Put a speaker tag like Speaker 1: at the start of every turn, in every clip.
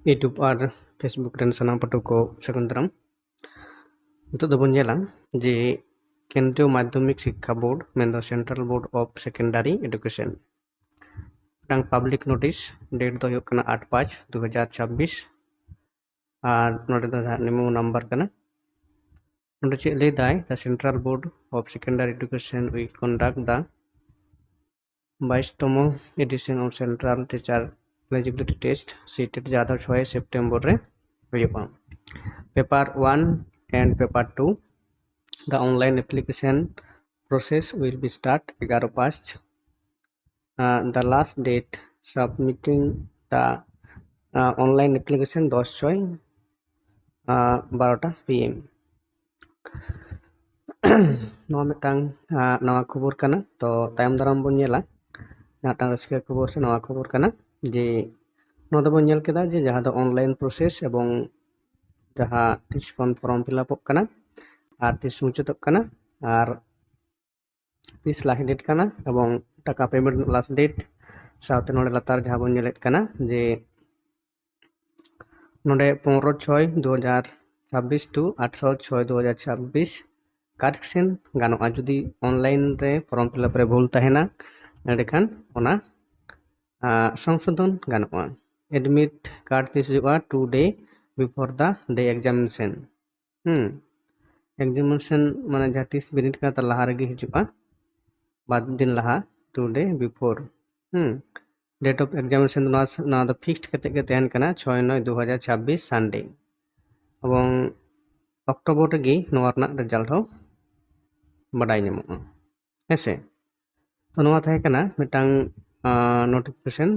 Speaker 1: YouTube और Facebook rain सानाम पाठक को सागुन दाराम। नितोग दो बोन नेला जे केंद्रीय माध्यमिक शिक्षा बोर्ड मेनदो central board of secondary education मिदटांग पब्लिक नोटिस डेट दो हुयुग कना 8/5/2026 और नोडे दो निमु नंबर कना नोडे चेक लay दाय the central board of secondary education will conduct the 22तम edition of central teacher eligibility test CTET जादो 6 सेप्टेम्बर रे हुयुगा। Paper 1 and paper 2 the online application process will be start 11/5 the last date submitting the online application 10/6 PM नवा मिदटांग नवा खबर काना तो तायम दाराम bone नेला जहाटांग रास्का खबर से नवा खबर काना जे नवा दो बोन नेल केदा जे जहां दो ऑनलाइन प्रोसेस एवं जहां तीस खन फॉर्म फिलअप काना और तीस मुचाद काना और तीस लास्ट डेट काना एवं टाका पेमेंट लास्ट डेट साथे नोडे लातार जहां बोन नेलेत काना जे नोडे 15/6/2026 टू 18/6/2026 कारेक्शन गानोआ जुदी ऑनलाइन रे फॉर्म फिलअप रे भूल तहेना एंडेखान ओना संशोधन गानोआ। एडमिट कार्ड तीस हुआ 2 day before the day examination examination माने जहाँ तीस बिनिट का तर लहा रगे हिजुआ बाद दिन लहा 2 day before date of examination ना द फिक्स्ड कते के तहन कना 6/9/2026 संडे एवं अक्टोबर गे नोआ रना रिजल्ट हो बाडाय ᱧᱟᱢᱚᱜᱼᱟ हेसे तो नोआ थाहे कना मिटांग नोटिफिकेशन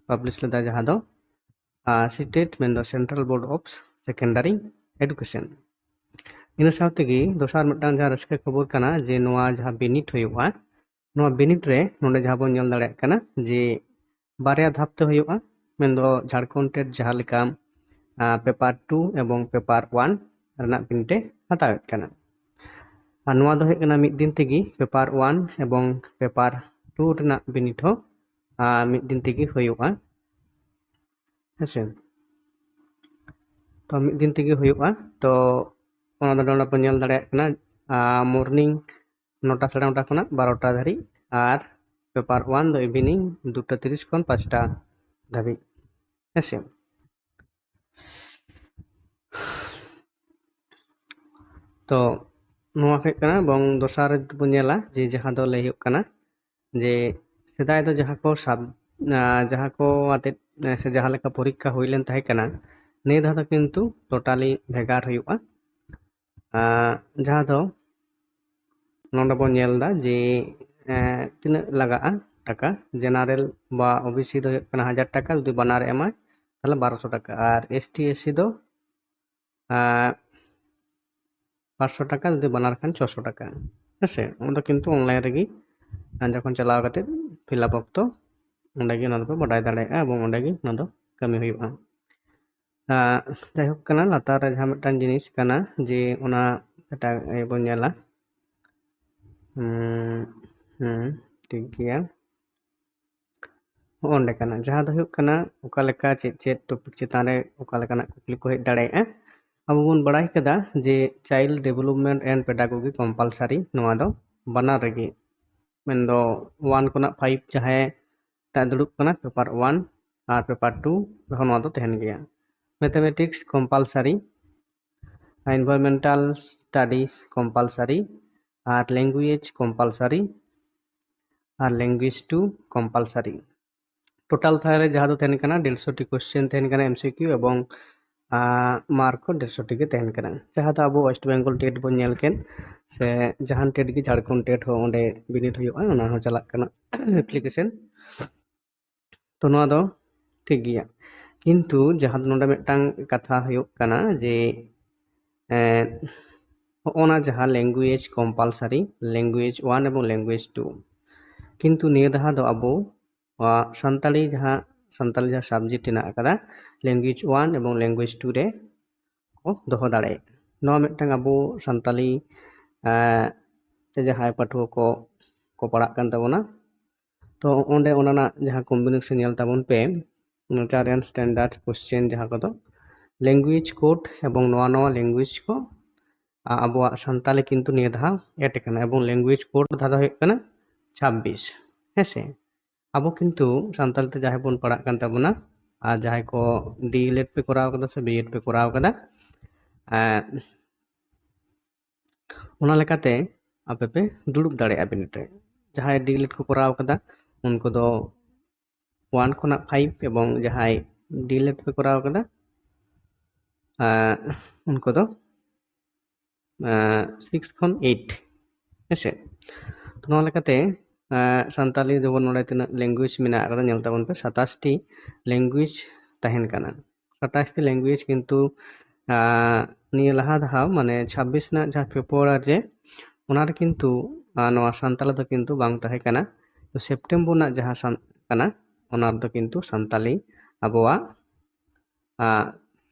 Speaker 1: पब्लिश लेदा जहां दो सीटेट मेन central board of secondary education इन साथ गे दोसार मिटांग जहां रस्का खबर कना जे नोआ जहां बिनिट हुयुआ नोआ बिनिट रे नोडे जहां बोन नेल दाड़े कना जे बारया धापते हुयुआ मेन दो झारखंड टेट जहां लेका पेपर 2 एवं पेपर 1 रना बिनिटे हतावेत कना और नोआ दो हेकना मिद दिन तेगी पेपर 1 एवं पेपर 2 रना बिनिट हो मिद दिन तेगी हुयुआ हेसे तो मिद दिन तेगी हुयुआ तो ओना दो नोडे बोन नेल दाड़े कना मॉर्निंग 9टा 9:30 खना 12टा धारी और पेपर 1 दो इवनिंग 2:30 खन 5टा धाबी हेसे तो नोआ हुयुग कना बंग दोसार बोन नेला जे जहां दो लय हुयुग कना जे सेदाय दो जहां को आते से जहां लेका परीक्षा हुइलेन ताहे कना ने धा दो किंतु टोटाली भेगार हुयुगा जहां दो नोंडे बोन नेलदा जे तिना लगा टाका जेनारेल बा ओबीसी दो हुयुग कना 1000 टाका जदि बानार एमा ताहले 1200 टाका और एसटी एससी दो 500 टाका जदि बानार खान 600 टाका हेसे ओना किंतु ऑनलाइन रेगी जखन चलाव कते फिलअप अक्तो ओंडे गे नोदो बाडाय दाड़ेगा एवं ओंडे गे नोदो कमी हुयुगा जायहोक कना लातार रे जहां मिदटां जिनिस कना जे ओना एटा बोन नेला ठीक गया ओंडे कना जहां दो हुयुग कना ओका लेका चेक टॉपिक चितान रे ओका लेकाना कुकली को हेज दाड़ेगा अब बोन बड़ाई कदा जे child development and pedagogy compulsory नोआ दो बानार रेगी मेन दो 1 कोना 5 जहां ता दुड़ुब कना पेपर 1 और पेपर 2 रहो नोआ दो तहन गया mathematics compulsory environmental studies compulsory और लैंग्वेज कंपलसरी और लैंग्वेज 2 कंपलसरी टोटल थारे जहां दो तहन कना 150 टी क्वेश्चन तहन कना एमसीक्यू एवं मार्क को 150 टी के तहन कना जहां दो अब वेस्ट बेंगल टेट बोन नेल केन से जहां टेट गी झारखंड टेट हो ओंडे बिनिट हुयुआ ओना हो चला कना एप्लीकेशन तो नोआ दो ठीक गया किंतु जहां नोडे मिदटांग कथा हुयुग कना जे ओना जहां लैंग्वेज कंपलसरी लैंग्वेज 1 एवं लैंग्वेज 2 किंतु निया दहा दो अबो संताली जहां सब्जेक्ट हेना अकादा लैंग्वेज 1 एवं लैंग्वेज 2 रे को दोहो दाड़े नोआ मिदटांग अबो संताली ते जहां पाठुआ को पढ़ा कान ताबोना तो ओंडे ओनाना जहां कॉम्बिनेशन नेल ताबोन पे नेचार एंड स्टैंडार्ड क्वेश्चन जहाँ को लैंग्वेज कोड एवं नवा लैंग्वेज को अब सानताली किंतु निये धाव एड कना एवं लैंग्वेज कोड धारा हुयुग कना 26 हेसे अब किंतु सानताली ते जहाँ बन पढ़ा कान ताबोना और जहाँ को डीएलएड पे कराव कदा से बीएड पे कराव कदा ओना लेकाते आपे पे दुड़ुब दाड़ेया बिनिट रे जहाँ डीएलएड को कराव कदा उनको दो 1 खना 5 एवं जहाँ डीएलएड पे कराव कदा उनको दो 6 खन 8 हेसे तो नोआ लेकाते सानताली जब नोडे तिना लैंग्वेज मेना कदा नेल ताबन पे 27 टी लैंग्वेज तहन कना 27 टी लैंग्वेज किंतु निये लहा धाव माने 26 ना जहाँ फेब्रुआरी रे ओनार किंतु नोआ सानताली दो किंतु बांग तहे कना तो सेप्टेम्बर ना जहाँ कना ओनार दो किंतु सानताली अबोआ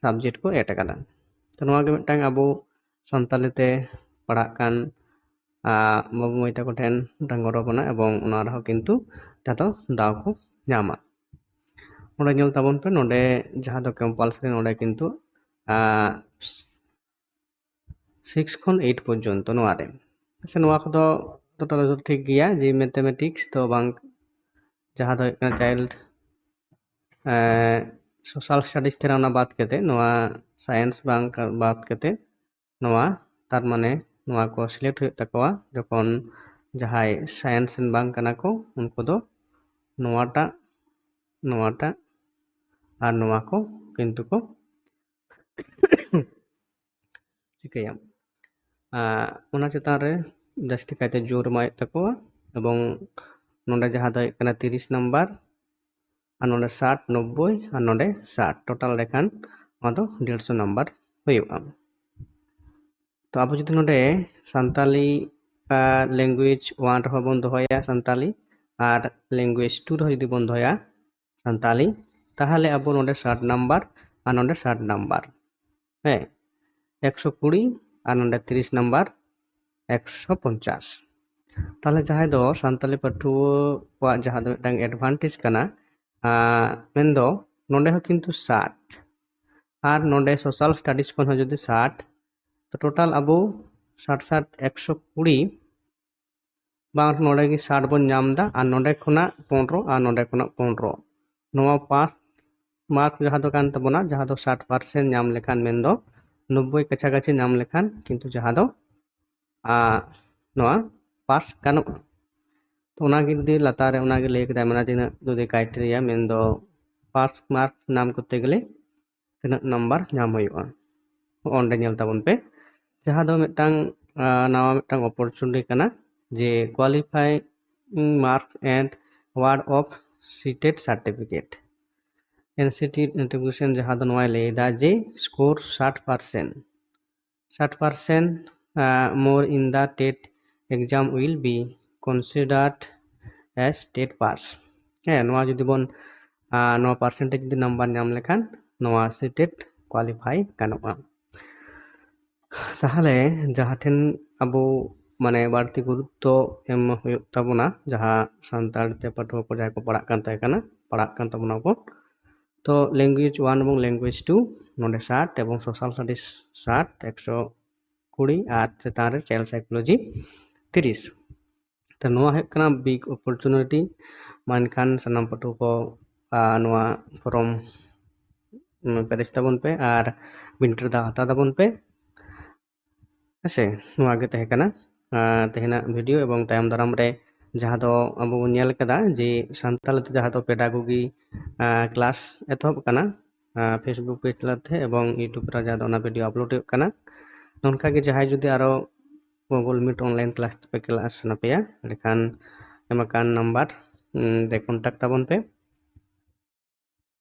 Speaker 1: सब्जेक्ट को एड कदा तो नोआ गे मिदटांग अबो सानताली ते पढ़ा कान बाबू माई तको ठेन गौरव बना एवं ओना रहो किंतु जातो दाव को नामा नोडे नेल ताबन पे नोडे जहाँ दो कंपलसरी नोडे किंतु 6 खन 8 पर्यंत नोआ रे से नोआ को दो टोटल ठीक गया जी मैथमेटिक्स तो बांग जहाँ दो चाइल्ड सोशल स्टडीज तेरा ना बात करते नोआ साइंस बांग बात करते नोआ तार माने नोआ को सिलेक्ट हुई तकवा जखन जहाँ साइंस बांग कना को उनको दो नोआटा नोआटा और नोआ को किंतु को चिकाया ओना चितान रे जास्ती कायते जोर माय तकवा एवं नोडे जहाँ दो 30 नंबर और नोडे 60 90 और नोडे 60 टोटल लेखान दो 150 नंबर हुयुगा तो अब जो नोडे सानताली लैंग्वेज 1 रहो बन दोहया सानताली और लैंग्वेज 2 रहो यदि बन दोहया सानताली ताहले अब नोडे 60 नंबर और नोडे 60 नंबर है 120 और नोडे 30 नंबर 150 ताहले जहाँ दो सानताली पाठुआ जहाँ दो मिदटांग एडवांटेज कना मेनदो नोडे हो किंतु 60 और नोडे सोशल स्टडीज खन हो जदि 60 तो टोटल अब 60 120 बांग नोडे की 60 बन नाम दा और नोडे खुना 15 और नोडे खुना 15 नोआ 5 मार्क जहाँ दो कान तबोना जहाँ दो 60% नाम लेखान मेनदो 90 कछाकाछि नाम लेखान किंतु जहाँ दो नोआ पास गानो तो ओनागे जदि लातारे ओनागे लay केदा मेना तिना जदि क्राइटेरिया मेनदो पास मार्क्स नाम करते गेले तिना नंबर नाम हुयुआ ओंडे नेल ताबन पे जहाँ दो मिदटांग नवा मिदटांग अपॉर्चुनिटी कना जे qualifying marks and award of CTET certificate NCT notification जहाँ दो नवा लेदा जे score 60% more in the TET exam will be considered as TET pass नवा जुदी बन नवा परसेंटेज जुदी नंबर नाम लेखान नवा सीटेट क्वालिफाई गानोगा ताहले जहाँ ठेन अब माने बाड़ती गुरुत्व एम हुयुग ताबोना जहाँ सानताल ते पाठुआ को जहाँ को पढ़ा कान ताबोना को तो लैंग्वेज 1 एवं लैंग्वेज 2 नोडे 60 एवं सोशल स्टडीज 60 120 और चेतान चाइल्ड साइकोलॉजी 30 तो नोआ है कना बिग अपॉर्चुनिटी मानखान सनाम पाठुआ को नोआ फॉर्म पेरेज ताबन पे और विंटर दा हता ताबन पे हेसे नोआ गे तहे कना तेहना वीडियो एवं तायम दाराम रे जहाँ दो अब नेल कदा जे सानताल ते जहाँ दो पेडागोगी क्लास एतहब कना फेसबुक पेज तलाते एवं यूट्यूब रे जहाँ दो ना वीडियो अपलोड हुयुग कना नोनका गे जहाँ जुदी आरो गूगल मीट ऑनलाइन क्लास पे क्लास ना पेया लेखान एमाकान नंबर रे कॉन्टैक्ट ताबन पे